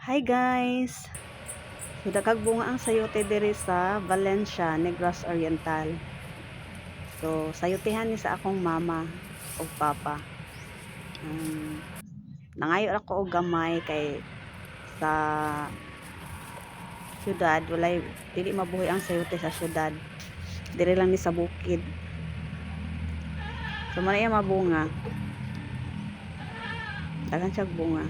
Hi guys! So dagkag bunga ang sayote diri sa Valencia, Negros Oriental. So sayotehan ni sa akong mama o papa. Nangayo ako og gamay kay sa syudad walay dili mabuhi ang sayote sa syudad. Diri lang ni sa bukid. So man iya mabunga. Daghan siya bunga.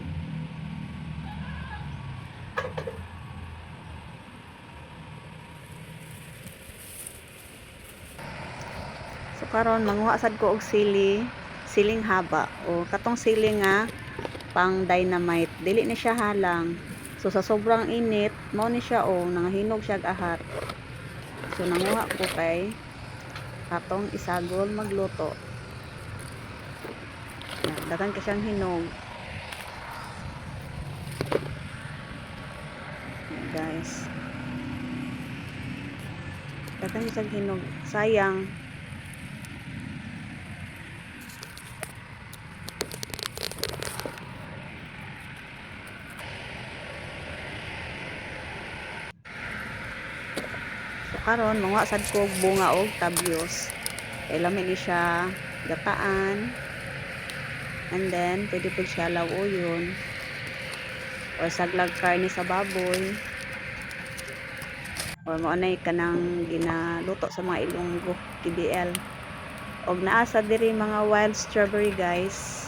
So karon manguha sad ko og siling haba o katong siling nga pang dynamite. Dili ni siya halang. So sa sobrang init, mao ni siya nangahinog siya ahar. So nanguha ko kay atong isagol magluto. Daghan ka siyang hinog. Guys. Daghan siyang hinog. Sayang. So karon manguha sad ko og bunga og tabyos. Kay lami ni siya gataan. And then pwede po siya lauyon or saglag karne sa baboy. Or mo anay kanang ginaluto sa mga Ilonggo, KBL. Og naa sa diri mga wild strawberry guys.